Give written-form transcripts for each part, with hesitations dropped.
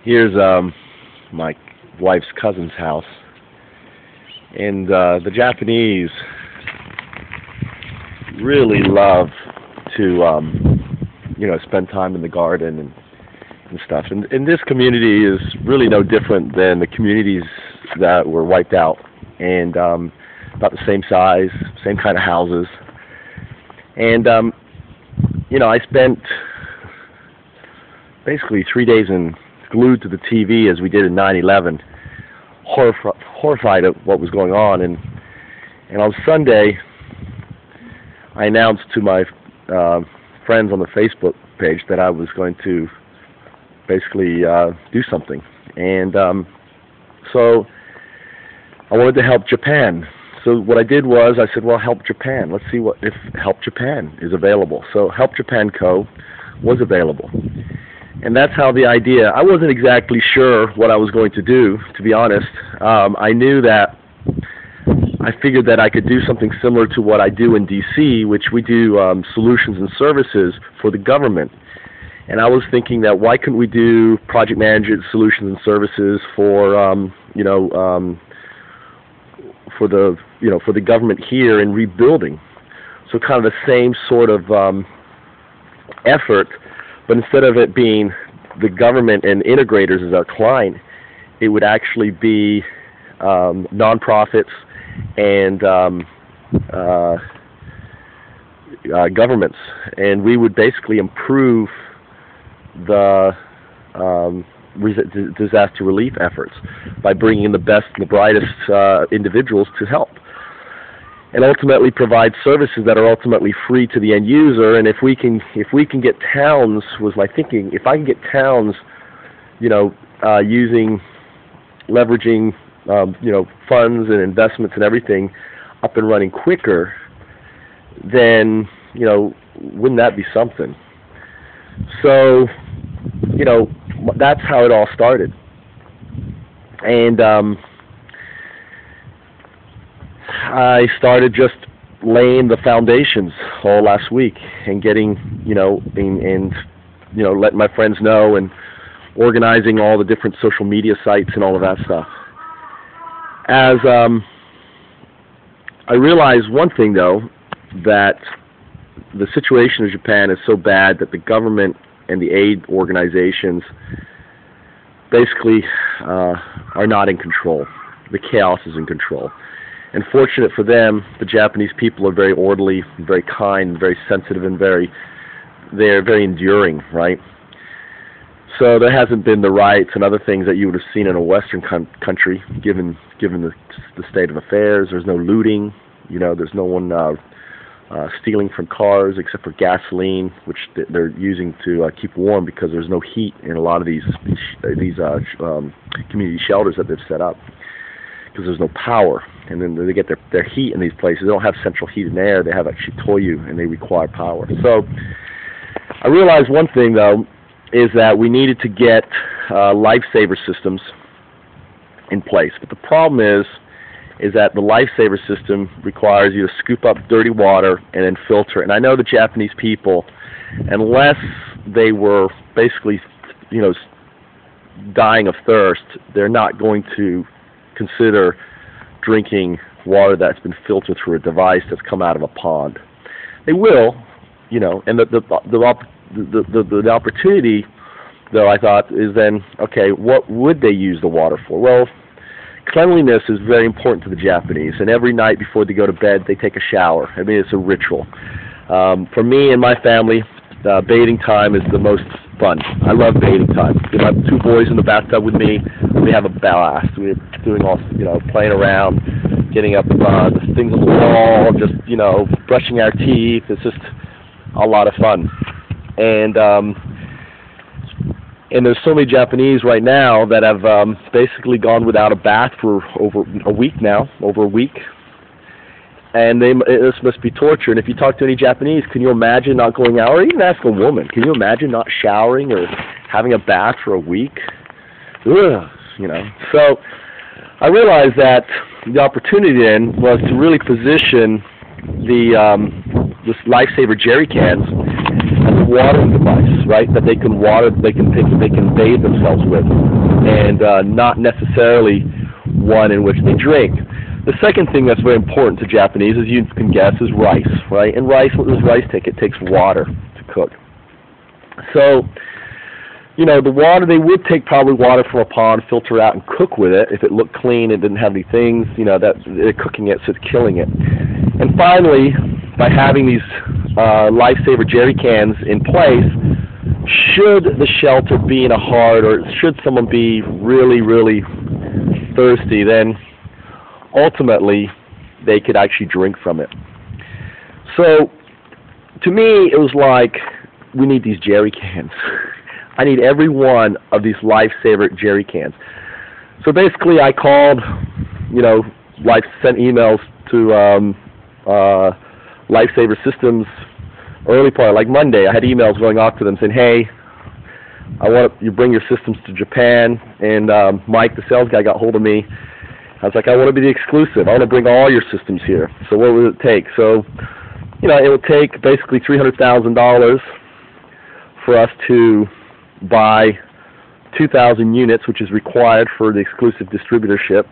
Here's my wife's cousin's house, and the Japanese really love to spend time in the garden and stuff. And this community is really no different than the communities that were wiped out, and about the same size, same kind of houses. And I spent basically 3 days glued to the TV as we did in 9/11, horrified at what was going on. And on Sunday, I announced to my friends on the Facebook page that I was going to basically do something. And so I wanted to help Japan. So what I did was I said, well, Help Japan. Let's see if Help Japan is available. So Help Japan Co. was available. And that's how the idea, I wasn't exactly sure what I was going to do, to be honest. I knew that, I figured that I could do something similar to what I do in D.C., which we do solutions and services for the government. And I was thinking that why couldn't we do project management solutions and services for, for the government here in rebuilding. So kind of the same sort of effort, but instead of it being the government and integrators as our client, it would actually be nonprofits and governments, and we would basically improve the disaster relief efforts by bringing in the best and the brightest individuals to help, and ultimately provide services that are ultimately free to the end user. And if we can get towns, was my thinking, if I can get towns, leveraging funds and investments and everything up and running quicker, then wouldn't that be something? So that's how it all started. And I started just laying the foundations all last week and getting, letting my friends know and organizing all the different social media sites and all of that stuff. As I realized one thing, though, that the situation in Japan is so bad that the government and the aid organizations basically are not in control. The chaos is in control. And fortunate for them, the Japanese people are very orderly, very kind, very sensitive, and they're very enduring, right? So there hasn't been the riots and other things that you would have seen in a Western country, given the state of affairs. There's no looting, there's no one stealing from cars except for gasoline, which they're using to keep warm because there's no heat in a lot of these community shelters that they've set up, because there's no power. And then they get their heat in these places. They don't have central heat and air. They have actually toyu, and they require power. So I realized one thing, though, is that we needed to get lifesaver systems in place. But the problem is that the lifesaver system requires you to scoop up dirty water and then filter it. And I know the Japanese people, unless they were basically, dying of thirst, they're not going to consider drinking water that's been filtered through a device that's come out of a pond. They will, and the opportunity, though, I thought, is then, okay, what would they use the water for? Well, cleanliness is very important to the Japanese, and every night before they go to bed, they take a shower. I mean, it's a ritual. For me and my family, bathing time is the most fun. I love bathing time. I have 2 boys in the bathtub with me. We have a blast. We're doing all, playing around, getting up the things on the wall, just, brushing our teeth. It's just a lot of fun. And there's so many Japanese right now that have basically gone without a bath for over a week. And this must be torture. And if you talk to any Japanese, can you imagine not going out? Or even ask a woman, can you imagine not showering or having a bath for a week? Ugh, So I realized that the opportunity then was to really position this lifesaver jerry cans as a watering device, right? That they can water, they can bathe themselves with, and not necessarily one in which they drink. The second thing that's very important to Japanese, as you can guess, is rice, right? And rice, what does rice take? It takes water to cook. So, you know, the water, they would take probably water from a pond, filter out, and cook with it if it looked clean, it didn't have any things, you know, that they're cooking it, so it's killing it. And finally, by having these lifesaver jerry cans in place, should the shelter be in a hard, or should someone be really, really thirsty, then ultimately they could actually drink from it. So, to me, it was like, we need these jerry cans. I need every one of these lifesaver jerry cans. So basically, I called, you know, sent emails to Lifesaver Systems early part, like Monday. I had emails going off to them saying, hey, I want you bring your systems to Japan. And Mike, the sales guy, got hold of me. I was like, I want to be the exclusive. I want to bring all your systems here. So what would it take? So, you know, it would take basically $300,000 for us to buy 2,000 units, which is required for the exclusive distributorship,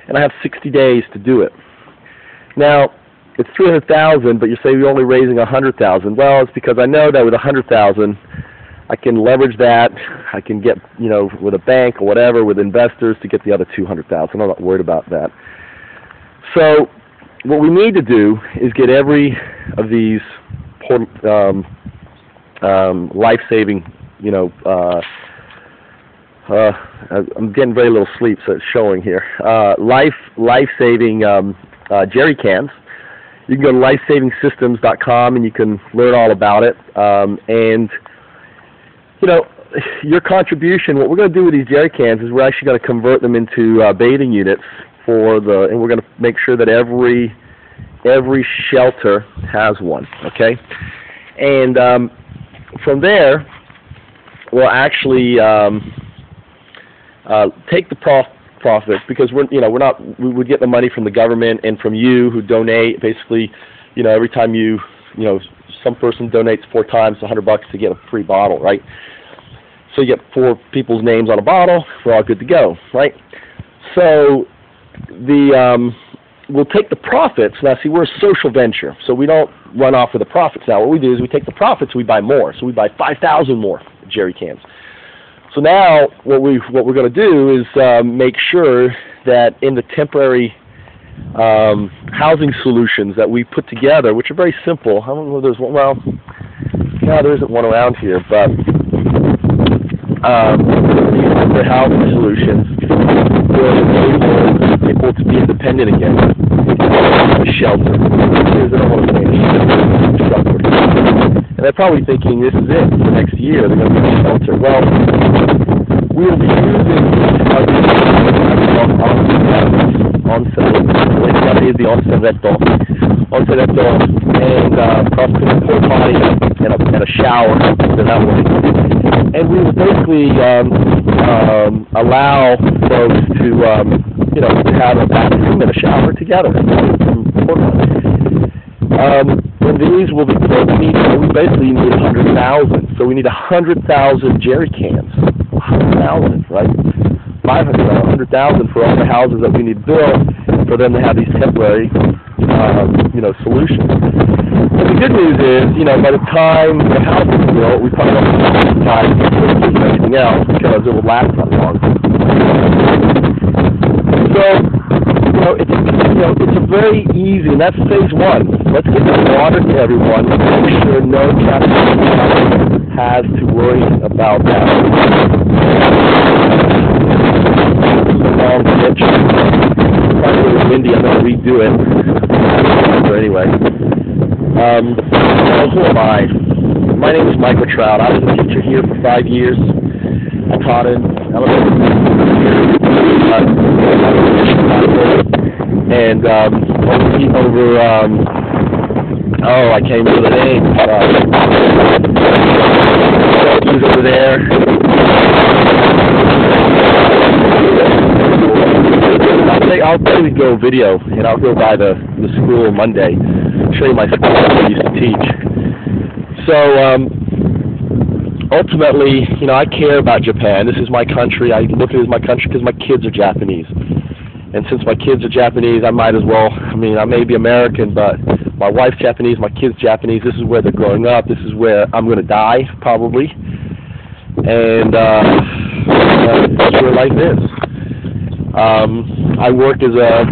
and I have 60 days to do it. Now, it's 300,000, but you say you're only raising 100,000. Well, it's because I know that with 100,000, I can leverage that. I can get, you know, with a bank or whatever, with investors to get the other 200,000. I'm not worried about that. So, what we need to do is get every of these life-saving, you know, I'm getting very little sleep, so it's showing here. Life-saving jerry cans. You can go to lifesavingsystems.com and you can learn all about it. And, you know, your contribution, what we're going to do with these jerry cans is we're actually going to convert them into bathing units and we're going to make sure that every shelter has one, okay? And from there, we'll actually take the profits, because we would get the money from the government and from you who donate. Basically, you know, every time you know, some person donates 4 times, $100 to get a free bottle, right? So you get 4 people's names on a bottle. We're all good to go, right? So we'll take the profits. Now, see, we're a social venture, so we don't run off with the profits. Now, what we do is we take the profits, we buy more. So we buy 5,000 more jerry cans. So now, what we're going to do is make sure that in the temporary housing solutions that we put together, which are very simple. I don't know if there's one. Well, no, there isn't one around here, but these temporary housing solutions will enable people to be independent again. Shelter. They don't want to stay in shelter. And they're probably thinking this is it for next year. They're going to be in shelter. Well, we will be using onsetretto and cross-country porta potty and a shower. And we will basically allow folks to you know, to have a bathroom and a shower together. And these will be built. We basically need 100,000. So we need 100,000 jerry cans. 100,000, right? 100,000 for all the houses that we need built for them to have these temporary, you know, solutions. And the good news is, you know, by the time the house is built, we probably don't have time to do anything else because it will last that long. So, you know, it's a very easy, and that's phase 1. Let's get the water to everyone and make sure no Japanese has to worry about that. Long pitch. Probably a little windy. I'm going to redo it. But anyway, who am I? My name is Michael Trout. I was a teacher here for 5 years. I taught in elementary and I can't remember the name. He's over there. I'll probably go video, and I'll go by the school Monday, show you my school that I used to teach. So, ultimately, you know, I care about Japan. This is my country. I look at it as my country because my kids are Japanese. And since my kids are Japanese, I might as well, I mean, I may be American, but my wife's Japanese, my kid's Japanese. This is where they're growing up. This is where I'm going to die, probably. And that's where life is. I work as I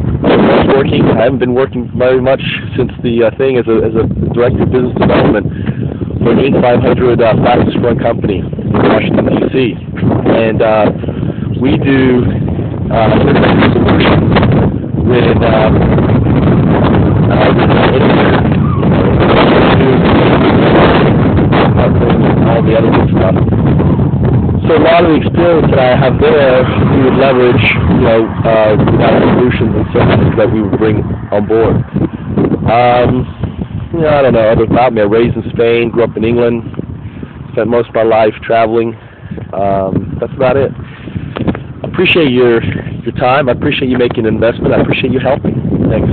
haven't been working very much since the thing as a director of business development for an Inc. 500 fastest growing company in Washington, D.C. And we do solutions with all the other good stuff. So a lot of the experience that I have there, we would leverage, you know, solutions and services that we would bring on board. You know, I don't know, other about me. I raised in Spain, grew up in England, spent most of my life traveling. That's about it. I appreciate your time. I appreciate you making an investment. I appreciate you helping. Thanks.